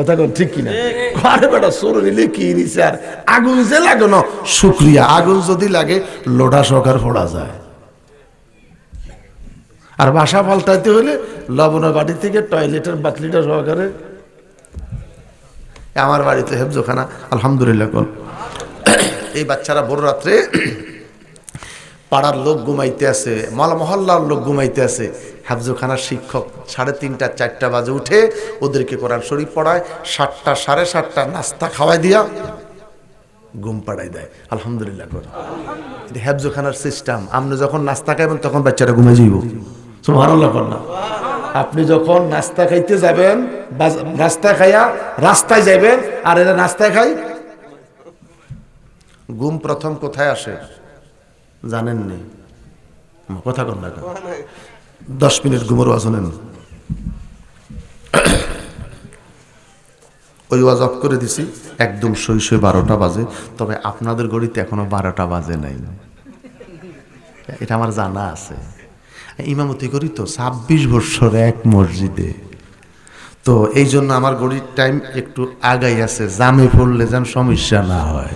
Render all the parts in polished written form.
কথা কোন ঠিক কিনা? আরে বেটা সরু নিলে কি নিছে আর আগুন যে লাগে না শুকরিয়া, আগুন যদি লাগে লোটা সহকার ফোড়া যায়। আর বাসা পাল্টাইতে হলে লবণের বাড়ি থেকে টয়লেটের বাতলিটা সহকারে। আমার বাড়িতে হেফজোখানা আলহামদুলিল্লাহ কোন এই বাচ্চারা বড় রাত্রে পাড়ার লোক ঘুমাইতে আছে, মহল্লার লোক ঘুমাইতে আছে, হাফজোখানার শিক্ষক 3:30 4টা বাজে উঠে ওদেরকে কোরআন শরীফ পড়ায়, 7টা 7:30 নাস্তা খাওয়াই দিয়া ঘুম পাড়াই দেয়। আলহামদুলিল্লাহ করে এটা হাফজোখানার সিস্টেম। আপনি যখন নাস্তা খাইবেন তখন বাচ্চারা ঘুমে যাইব। সুবহানাল্লাহ কর না। আপনি যখন নাস্তা খাইতে যাবেন, নাস্তা খাইয়া রাস্তায় যাবেন, আর এরা নাস্তা খাই, ঘুম প্রথম কোথায় আসে জানেননি? কথা কন না, 10 মিনিট ঘুমের ওয়াজ নেন। ওই ওয়াজ অফ করে দিছি, একদম সই 12টা বাজে। তবে আপনাদের গড়িতে এখনো 12টা বাজে নাই, এটা আমার জানা আছে। ইমামতি করি তো 26 বছর এক মসজিদে, তো এই জন্য আমার গড়ির টাইম একটু আগাই আছে, জামে পড়লে যেন সমস্যা না হয়,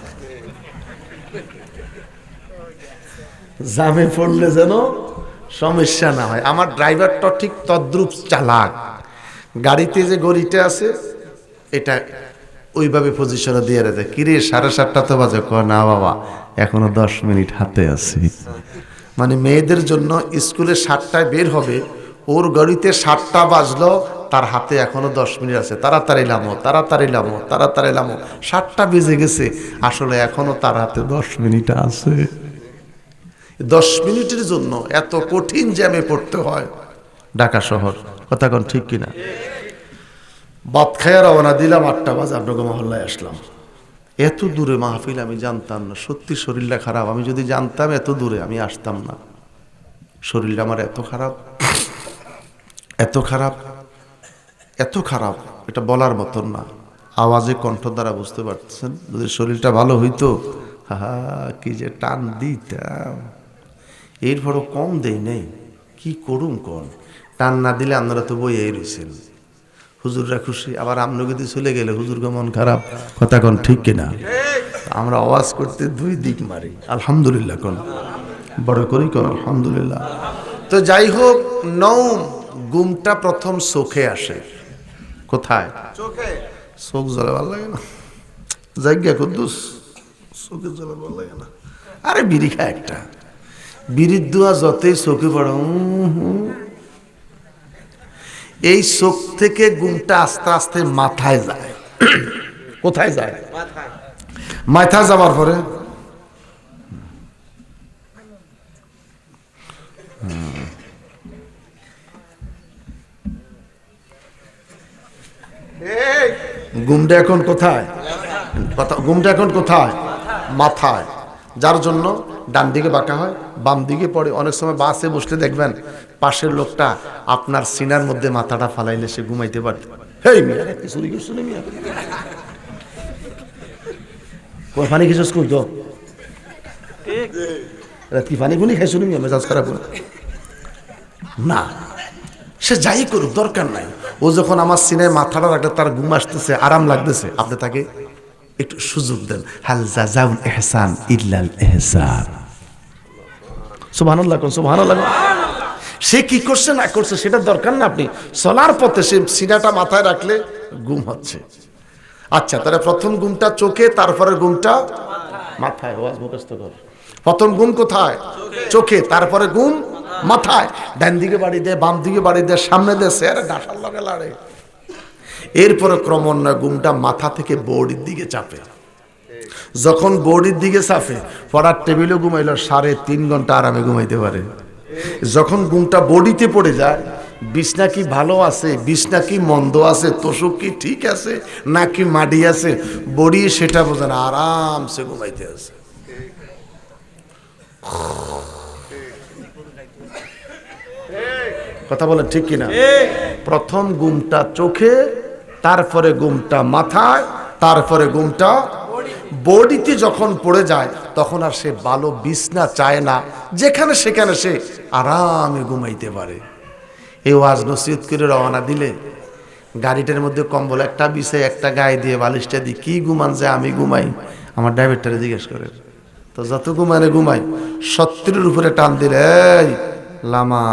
জামে পড়লে যেন সমস্যা না হয়। আমার ড্রাইভারটা ঠিক তদ্রুপ চালাক, গাড়িতে যে গড়িটা আছে এটা ওইভাবে পজিশনে দিয়ে রেখে, কিরে 7:30 তো বাজে, কয় না বাবা এখনো 10 মিনিট হাতে আছে। মানে মেয়েদের জন্য স্কুলে 7টায় বের হবে, ওর গাড়িতে 7টা বাজলো, তার হাতে এখনো 10 মিনিট আছে। তাড়াতাড়ি লামো, তাড়াতাড়ি লামো, তাড়াতাড়ি লামো, 7টা বেজে গেছে, আসলে এখনো তার হাতে 10 মিনিট আছে। 10 মিনিটের জন্য এত কঠিন জ্যামে পড়তে হয় ঢাকা শহর। কথা কোন ঠিক কিনা? বাদ খায়া রওনা দিলাম, 8টা বাজে আপনাকে মহল্লায় আসলাম। এত দূরে মাহফিল আমি জানতাম না, সত্যি শরীরটা খারাপ। আমি যদি জানতাম এত দূরে আমি আসতাম না। শরীরটা আমার এত খারাপ, এত খারাপ, এত খারাপ, এটা বলার মতন না। আওয়াজে কণ্ঠ দ্বারা বুঝতে পারতেছেন। যদি শরীরটা ভালো হইতো, হা কি যে টান দিতাম। এরপরও কম দেই নেই, কি করুম কোন? টান না দিলে আপনারা তো বইয়াই রয়েছেন, হুজুররা খুশি, আবার আপনি যদি চলে গেলে হুজুরকে মন খারাপ। কথা কোন ঠিক কিনা? আমরা আওয়াজ করতে 2 দিক মারি। আলহামদুলিল্লাহ কোন, বড় করি কোন আলহামদুলিল্লাহ। তো যাই হোক, নৌম ঘুমটা প্রথম চোখে আসে। কোথায়? চোখে। চোখ জ্বলে ভালো লাগে না, জায়গা কুদ্দুস, চোখে জ্বলে ভালো লাগে না। আরে বিড়ি খা একটা, বিড়ির দোয়া যতই চোখে পড়ে, এই চোখ থেকে ঘুমটা আস্তে আস্তে মাথায় যায়। কোথায় যায়? মাথায় যাবার পরে ঘুমটা এখন কোথায়? ঘুমটা এখন কোথায়? মাথায়। যার জন্য ডান দিকে বাঁকা হয়, বাম দিকে পড়ে। অনেক সময় বাসে বসলে দেখবেন পাশের লোকটা আপনার সিনার মধ্যে মাথাটা ফালাইলে সে ঘুমাইতে পারে। হেই মিয়া, চুরি করছো না মিয়া? পানি কিছু স্কুল তো কি পানি গুলি খাইছো না মিয়া? মেজাজ খারাপ না, সে যাই করুক দরকার নাই। ও যখন আমার সিনায় মাথাটা রাখলে তার ঘুম আসতেছে, আরাম লাগতেছে, আপনি তাকে একটু সুযোগ দেন। হাল জাযাউল ইহসান ইল্লাল ইহসান। সুবহানাল্লাহ কোন, সুবহানাল্লাহ। সে কি করছে না করছে সেটা দরকার না, আপনি চলার পথে সে সিনাটা মাথায় রাখলে ঘুম হচ্ছে। আচ্ছা, তাহলে প্রথম ঘুমটা চোখে, তারপরে ঘুমটা মাথায়। ওয়াজ মুখস্থ কর। প্রথম ঘুম কোথায়? চোখে, তারপরে ঘুম মাথায়। ডান দিকে বাড়ি দেয়, বাম দিকে বাড়ি দেয়, সামনে দেয়, সেরে ডাঁটার লগে লাড়ে। এরপরে ক্রমান্বয়ে ঘুমটা মাথা থেকে বডির দিকে চাপে। যখন বডির দিকে চাপে, পড়ার টেবিলে ঘুমাইলো 3.5 ঘন্টা আরামে ঘুমাইতে পারে। যখন ঘুমটা বডিতে পড়ে যায়, বিছনা কি ভালো আছে, বিছনা কি মন্দ আছে, তোষক কি ঠিক আছে নাকি মাটি আছে, বডি সেটা বোঝে না, আরামসে ঘুমাইতে আছে। কথা বলেন ঠিক কিনা? প্রথম ঘুমটা চোখে, তারপরে ঘুমটা মাথায়, তারপরে ঘুমটা বডিতে। যখন পড়ে যায় তখন আর সে ভালো বিছনা চায় না, যেখানে সেখানে সে আরামে ঘুমাইতে পারে। এই ওয়াজ নসিহত করে রওনা দিলে গাড়িটার মধ্যে কম্বল একটা বিছে একটা গায়ে দিয়ে বালিশটা দিই, কি ঘুমান যে আমি ঘুমাই, আমার ড্রাইভারটারে জিজ্ঞেস করে। তো যত ঘুমানে ঘুমাই, 70-এর উপরে টান দিলে এই লামা,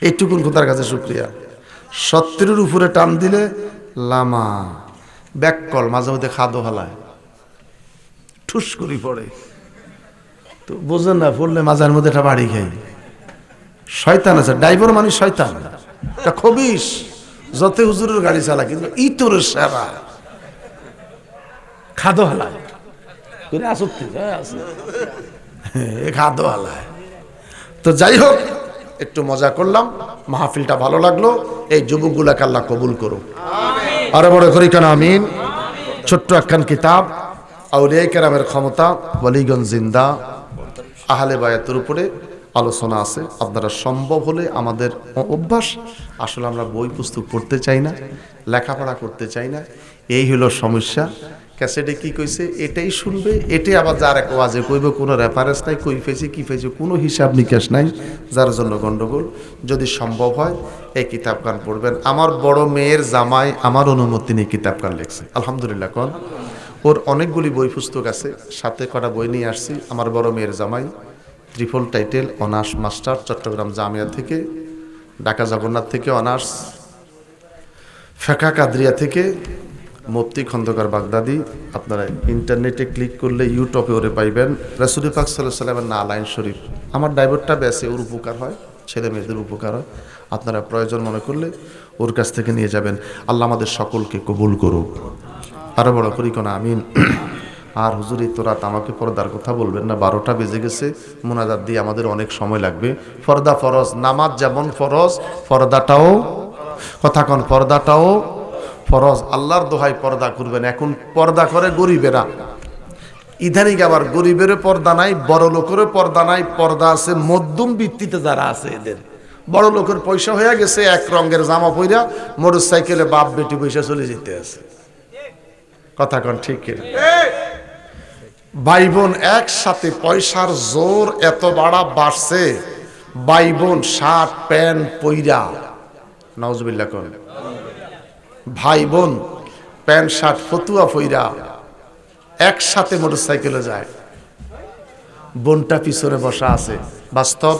এইটুকুন খোদার কাছে শুক্রিয়া। 70-এর উপরে টান দিলে লামা, ব্যাক কল, মাঝে মধ্যে খাদো হালায়, ঠুস করি পড়ে। তো বোঝেন না, পড়লে মাঝার মধ্যে একটা বাড়ি খাই। শয়তান আছে, ড্রাইভার মানে শয়তান, এটা খবিস। যত হুজুরের গাড়ি চালা কিন্তু ইতর সেরা খাদো হালায় করে আসক্তি আছে, খাদো হালায়। তো যাই হোক, একটু মজা করলাম, মাহফিলটা ভালো লাগলো। এই যুবকগুলাকে আল্লাহ কবুল করুক, আরো বড় করি কেন আমিন। ছোট্ট একখান কিতাব, আউলিয়া কেরামের ক্ষমতা, ওয়ালিগঞ্জ জিন্দা, আহলে বায়াতের উপরে আলোচনা আছে। আপনারা সম্ভব হলে, আমাদের অভ্যাস আসলে আমরা বই পুস্তক পড়তে চাই না, লেখাপড়া করতে চাই না, এই হলো সমস্যা। ক্যাসেটে কি কইছে এটাই শুনবে, এটাই আবার যার এক ওয়াজে কইবে, কোনো রেফারেন্স নাই, কই ফেছে কি ফেছে কোনো হিসাব নিকাশ নাই, যার জন্য গন্ডগোল। যদি সম্ভব হয় এই কিতাব গান পড়বেন। আমার বড় মেয়ের জামাই আমার অনুমতি নিয়ে কিতাব গান লিখছে, আলহামদুলিল্লাহ। কোন ওর অনেকগুলি বই পুস্তক আছে, সাথে কটা বই নিয়ে আসছি। আমার বড় মেয়ের জামাই triple title honours master, Chittagong Jamia থেকে, ঢাকা জগন্নাথ থেকে অনার্স, ফেকা কাদরিয়া থেকে, মুফতি খন্দকার বাগদাদি। আপনারা ইন্টারনেটে ক্লিক করলে ইউটিউবে ওরে পাইবেন। রাসূল পাক সাল্লাল্লাহু আলাইহি ওয়াসাল্লামের নালাইন শরীফ। আমার ড্রাইভারটা বেছে, ওর উপকার হয়, ছেলে মেয়েদের উপকার হয়। আপনারা প্রয়োজন মনে করলে ওর কাছ থেকে নিয়ে যাবেন। আল্লাহ আমাদের সকলকে কবুল করুক, আরো বড় করি কোন আমিন। আর হুজুর এই তো রাত আমাকে পর্দার কথা বলবেন না, 12টা বেজে গেছে, মোনাজাত দিয়ে আমাদের অনেক সময় লাগবে। পর্দা ফরজ, নামাজ যেমন ফরজ, পর্দাটাও, কথা কন, পর্দাটাও ফরজ। আল্লাহর দোহাই পর্দা করবেন। এখন পর্দা করে গরিবেরা, ইদানিং আবার গরিবেরও পর্দা নাই, বড় লোকেরও পর্দা নাই, পর্দা আছে মধ্যম ভিত্তিতে যারা আছে এদের। বড় লোকের পয়সা হয়ে গেছে, এক রঙের জামা পইরা মোটর সাইকেলে বাপ বেটি পয়সা চলে যেতে আছে, কথা কন ঠিক কিনা? ভাই বোন একসাথে, পয়সার জোর এত বাড়ছে, ভাই বোন শার্ট প্যান্ট পইরা, নাউজুবিল্লাহ কোন, ভাই বোন প্যান্ট শার্ট ফতুয়া পইরা একসাথে মোটর সাইকেলে যায়, বোনটা পিছনে বসা আছে। বাস্তব?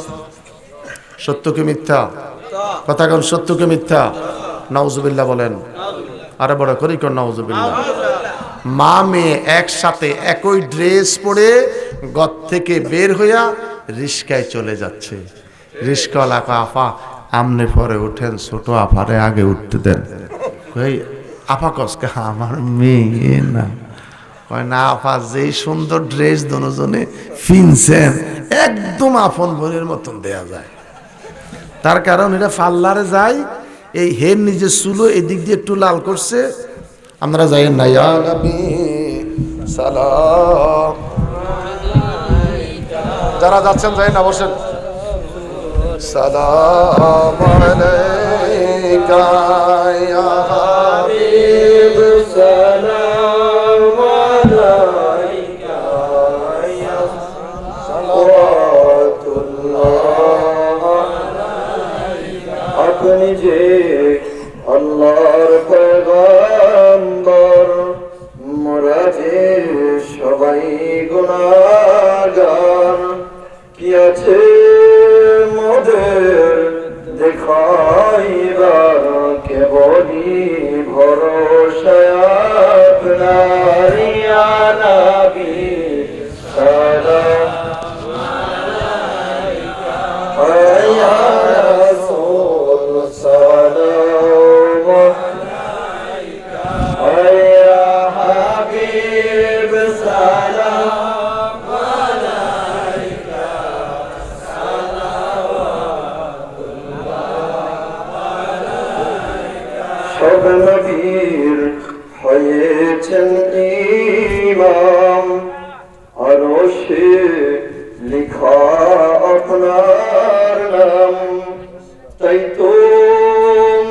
সত্য কি মিথ্যা? কথা কোন, সত্য কি মিথ্যা? নাউজুবিল্লাহ বলেন, আরে বড় করি কোন নাউজুবিল্লাহ। মা মেয়ে একসাথে একই ড্রেস পরে ঘর থেকে বের হইয়া রিস্কায় চলে যাচ্ছে। রিস্কাওয়ালা কয়, আপা আমনে পরে উঠেন, ছোট আপারে আগে উঠতে দেন। কই আপা কসকে, আমার মেয়ে না। কয় না আপা, যেই সুন্দর ড্রেস দুজনে ফিনছেন, একদম আপন বোনের মতন দেয়া যায়। তার কারণ এটা পার্লারে যায়, এই হের নিজে চুলো এদিক দিয়ে একটু লাল করছে। আমরা যাই না, ইয়া নবী সালাম, যারা যাচ্ছেন যাই না, বসেন। সালাম আলাইকা ইয়া হাবিব, সালাম আলাইকা ইয়া সালাওয়াতুল্লাহ আলাইকা। আপনি যে আল্লাহর পয়গম্বর, মোরা যে সবাই গুনাহগার, কি আছে মোদের দেখাইবার, কেবলই ভরসা আপনার, ইয়া নবী সালাম আলাইকা ইয়া রাসূল সালাম আলাইকা ইয়া হাবিব সালাম আলাইকা সালাওয়াতুল্লাহ আলাইকা। সব নবীর হয়েছেন ইমাম, আরশে লিখা আপনার নাম, তাই তো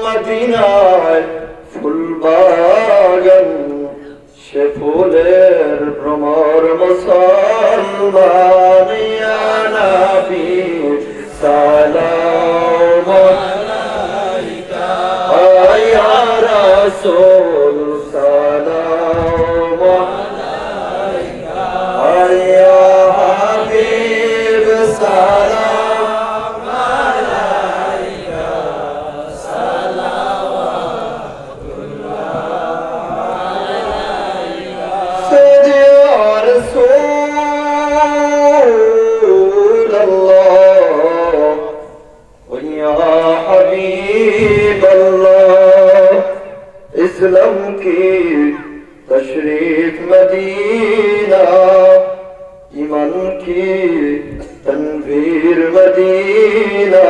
মদিনায় ফুলবাগান, সে ফুলের ভ্রমর মুসলমান, ইয়া নবী সালাম আলাইকা سلام يا حبيب سلام سيدي يا رسول الله ويا حبيب الله اسلام کی تشریف مدینہ ایمان کی تنویر مدینہ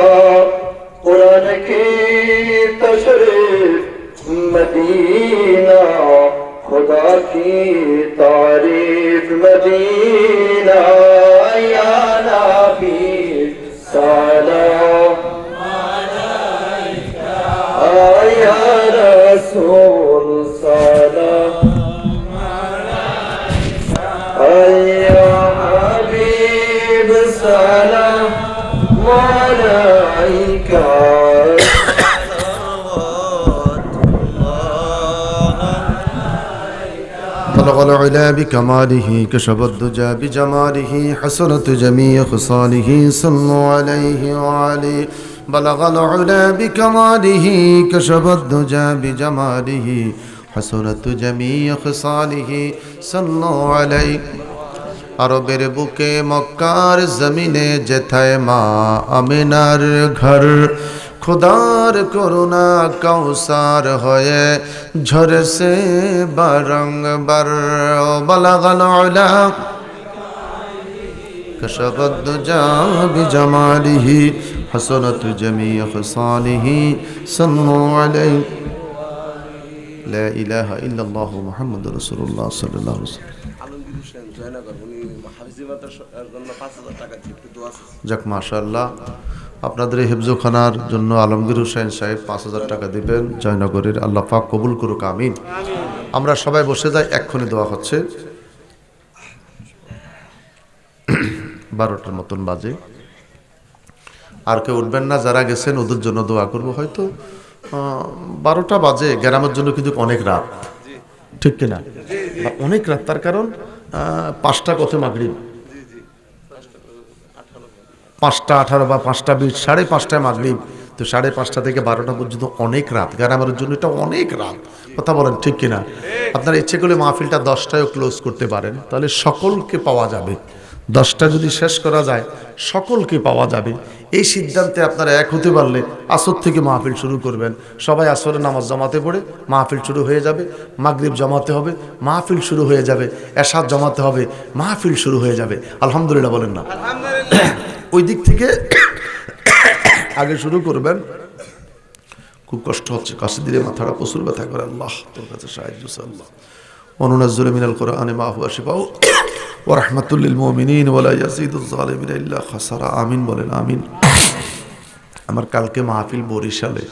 قرآن کی تشریف مدینہ خدا کی تعریف مدینہ یا نبی سلام یا رسول سلام یا حبیب سلام علیکہ طلع العلا بكماله كشف الدجى بجماله حسنت جميع خصاله صلوا عليه وعليه بلغ العلا بكماله كشف الدجى بجماله حسنت جميع خصاله صلوا عليه আরবের বুকে মক্কার জমিনে যেথায় মা আমিনার ঘর খুদার করুণা কৌসার হয়ে ঝরছে বারংবার বালাগাল উলা কশফত দুজা বিজামালিহি হাসানাত জামিয়া খসালিহি সাল্লু আলাইহি লা ইলাহা ইল্লাল্লাহু মুহাম্মাদুর রাসূলুল্লাহ সাল্লাল্লাহু আলাইহি ওয়াসাল্লাম। যাক মাশাআল্লাহ, আপনাদের হিফজখানার জন্য আলমগীর হোসেন সাহেব ৫,০০০ টাকা দিবেন জয়নগরের। আল্লাহ পাক কবুল করুক, আমিন। আমরা সবাই বসে যাই, এক্ষুনি দোয়া হচ্ছে। 12টার মতন বাজে, আর কেউ উঠবেন না। যারা গেছেন ওদের জন্য দোয়া করবো। হয়তো 12টা বাজে, গ্রামের জন্য কিন্তু অনেক রাত, ঠিক কিনা? অনেক রাত, তার কারণ 5টা কত মাগরিব, 5টা 18 বা 5টা 20, 5:30টায় মাগরিব। তো 5:30 থেকে 12টা পর্যন্ত অনেক রাত, গ্রামের জন্য এটা অনেক রাত। কথা বলেন ঠিক কিনা? আপনারা ইচ্ছে করলে মাহফিলটা 10টায়ও ক্লোজ করতে পারেন, তাহলে সকলকে পাওয়া যাবে। 10টা যদি শেষ করা যায় সকলকে পাওয়া যাবে। এই সিদ্ধান্তে আপনারা এক হতে পারলে আসর থেকে মাহফিল শুরু করবেন। সবাই আসরের নামাজ জমাতে পড়ে মাহফিল শুরু হয়ে যাবে, মাগরিব জমাতে হবে, মাহফিল শুরু হয়ে যাবে, এশার জমাতে হবে, মাহফিল শুরু হয়ে যাবে। আলহামদুলিল্লাহ বলেন না? ওই দিক থেকে আগে শুরু করবেন। খুব কষ্ট হচ্ছে, কাছে দিলে মাথাটা প্রচুর ব্যথা করে। আল্লাহ তোর কাছে সাহায্য চাই। আল্লাহ অনুনাজ্জিলু মিনাল কুরআনি মা হুয়া শিফাউ ওয়া রাহমাতুল লিল মুমিনিন ওয়া লা ইয়াজিদুজ জালিমিনা ইল্লা খাসারা। আমিন বলেন, আমিন। আমার কালকে মাহফিল বরিশালে,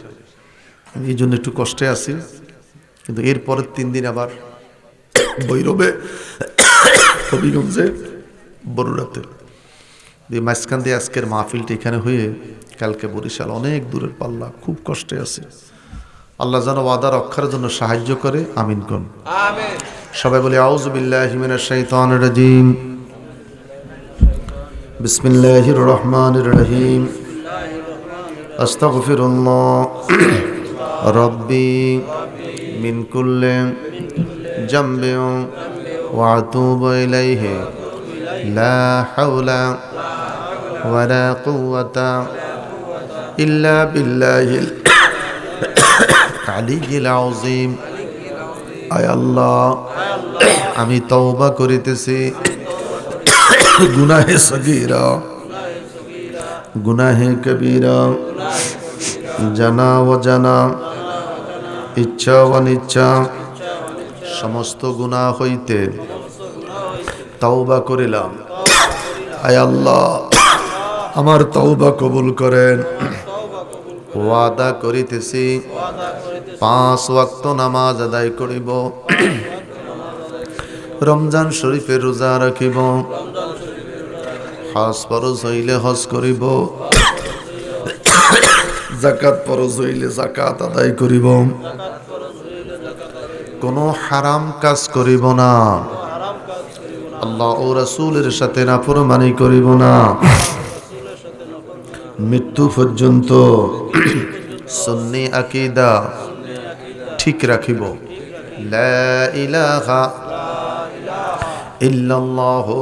আমি এই জন্য একটু কষ্টে আছি, কিন্তু এরপরের 3 দিন আবার ভৈরবে, হবিগঞ্জে, বরুড়াতে। মাঝখান দিয়ে আজকের মাহফিলটা এখানে হয়ে কালকে বরিশাল, অনেক দূরের পাল্লা, খুব কষ্টে আছে। আল্লাহ যেন ওয়াদা রক্ষার জন্য সাহায্য করে, আমিন কোন। সবাই বলি আউযু বিল্লাহি মিনাশ শাইতানির রাজিম, বিসমিল্লাহির রহমানির রহিম, আস্তাগফিরুল্লাহ রব্বি মিন কুল্লি জামবিন ওয়া আতুবু ইলাইহি লা হাওলা ওয়ালা কুওয়াতা ইল্লা বিল্লাহিল আলিয়্যিল আযীম। আয় আল্লাহ, আমি তওবা করিতেছি গুনাহে সগীরা, গুনাহে কবীরা, জানা ও জানা, ইচ্ছা ও অনিচ্ছা, সমস্ত গুনাহ হইতে তওবা করিলাম। আয় আল্লাহ, আমার তওবা কবুল করেন। ওয়াদা করিতেছি 5 ওয়াক্ত নামাজ আদায় করিব, রমজান শরীফের রোজা রাখিব, হজ ফরজ হইলে হজ করিব, যাকাত ফরজ হইলে যাকাত আদায় করিব, কোনো হারাম কাজ করিব না, আল্লাহ ও রাসূলের সাথে নাফরমানি করিব না, মৃত্যু পর্যন্ত সুন্নি আকীদা ঠিক রাখিব। লা ইলাহা ইল্লাল্লাহু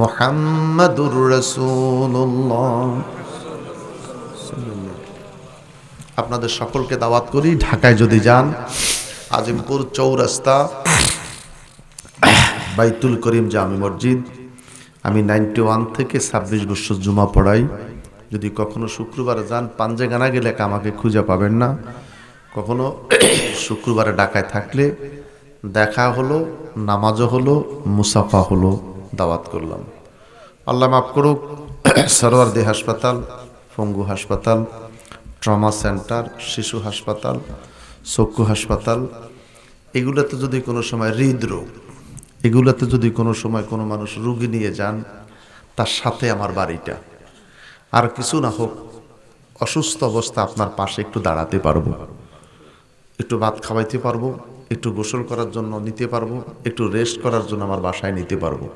মুহাম্মাদুর রাসূলুল্লাহ। আপনাদের সকলকে দাওয়াত করি, ঢাকায় যদি যান, আজিমপুর চৌরাস্তা বাইতুল করিম জামি মসজিদ। আমি 91 থেকে 26 বছর জুমা পড়াই। যদি কখনো শুক্রবারে যান, পাঞ্জেগানা গেলে আমাকে খুঁজে পাবেন না। কখনো শুক্রবারে ঢাকায় থাকলে দেখা হলো, নামাজও হলো, মুসাফা হলো, দাওয়াত করলাম। আল্লাহ মাফ করুক। সরওয়ারদী হাসপাতাল, পঙ্গু হাসপাতাল, ট্রমা সেন্টার, শিশু হাসপাতাল, চক্ষু হাসপাতাল, এগুলোতে যদি কোনো সময় হৃদরোগ, এগুলোতে যদি কোনো সময় কোনো মানুষ রুগী নিয়ে যান, তার সাথে আমার বাড়িটা। আর কিছু না হোক, অসুস্থ অবস্থা আপনার পাশে একটু দাঁড়াতে পারবো, একটু ভাত খাওয়াইতে পারবো, একটু গোসল করার জন্য নিতে পারবো, একটু রেস্ট করার জন্য আমার বাসায় নিতে পারবো।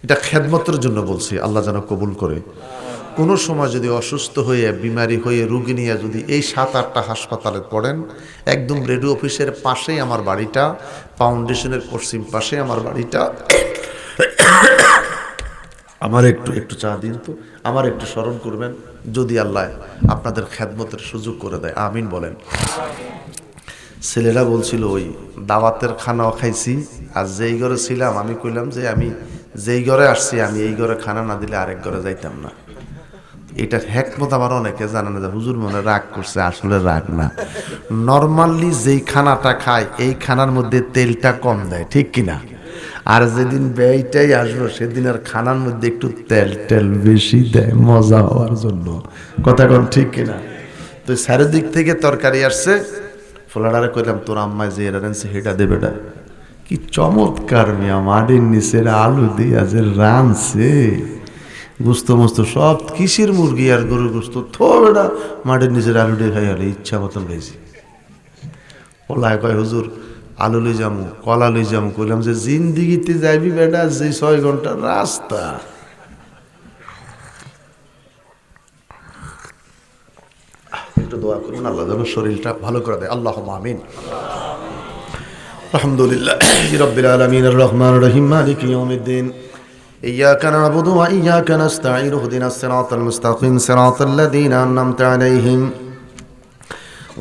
এটা খেদমতের জন্য বলছি, আল্লাহ যেন কবুল করে। কোনো সময় যদি অসুস্থ হয়ে, বিমারি হয়ে, রুগী নিয়ে যদি এই 7-8টা হাসপাতালে পড়েন, একদম রেডিও অফিসের পাশেই আমার বাড়িটা, ফাউন্ডেশনের পশ্চিম পাশে আমার বাড়িটা। আমার একটু চা দিন তো, আমার একটু স্মরণ করবেন, যদি আল্লাহ আপনাদের খেদমতের সুযোগ করে দেয়। আমিন বলেন। ছেলেরা বলছিল ওই দাওয়াতের খানাও খাইছি, আর যেই ঘরে ছিলাম আমি কইলাম যে আমি যেই ঘরে আসছি, আমি এই ঘরে খানা না দিলে আরেক ঘরে যাইতাম না। এটার হেকমত আমার অনেকে জানে না, যে হুজুর মনে রাগ করছে। আসলে রাগ না, নর্মালি যেই খানাটা খায় এই খানার মধ্যে তেলটা কম দেয়, ঠিক কিনা? আর যেদিন ব্যয়টাই আসবো সেদিন আর খানার মধ্যে একটু তেল বেশি দেয় মজা হওয়ার জন্য। কথা কোন ঠিক কিনা? তো চারিদিক থেকে তরকারি আসছে, ফোলাডারে কইলাম তোর আম্মায় যে এরা রানছে হেটা দেবে। কি চমৎকার মিয়া, মাটির নিচের আলু দিয়া যে রানছে, গুস্ত মস্ত সব কিসের মুরগি আর গরুর গুস্ত, থো বেটা মাটির নিচের আলু দিয়ে খাই হলে ইচ্ছা মতন খাইছি। ওলায় কয় হুজুর আলু লই যামু, কলা লই যামু। কইলাম যে জিন্দিগিতে যাইবি বেটা, যে 6 ঘন্টার রাস্তা। একটু দোয়া করুন, আল্লাহ যেন শরীরটা ভালো করে দেয়। আল্লাহুম্মা আমিন। আলহামদুলিল্লাহি রাব্বিল আলামিন আর রহমানির রহিম মালিকি ইয়াউমিদ্দিন ইয়্যাকা না'বুদু ওয়া ইয়্যাকা নাস্তাঈন ইহদিনাস সিরাতাল মুস্তাকিম সিরাতাল লাযীনা আন'আমতা আলাইহিম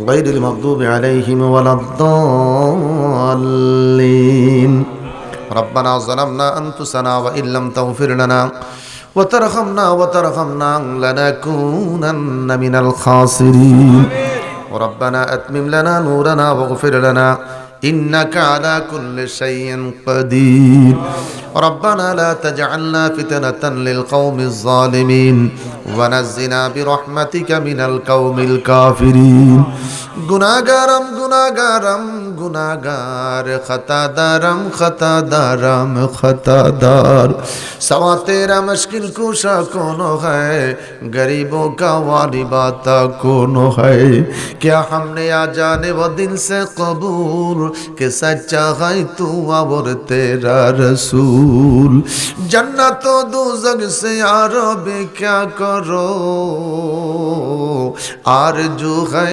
গায়রিল মাগদুবি আলাইহিম ওয়ালাদ-দাল্লিন। রব্বানা যালামনা আনফুসানা ওয়া ইল্লাম তাগফির লানা ওয়া তারহামনা লানাকুনান্না মিনাল খাসিরিন। রব্বানা আতমিম লানা নূরানা ওয়াগফির লানা إنك على كل شيء قدير. ربنا لا تجعلنا فتنة للقوم الظالمين ونجنا برحمتك من القوم الكافرين. গুনাহগারম গুনাহগার खतादार सवा तेरा मुश्किल कुशा कौन है, गरीबों का वाली बात कौन है। क्या हमने आ जाने वो दिन से कबूल कि सच्चा है तू और तेरा रसूल। जन्नत व दोज़ख से यार भी क्या करो, आरज़ू है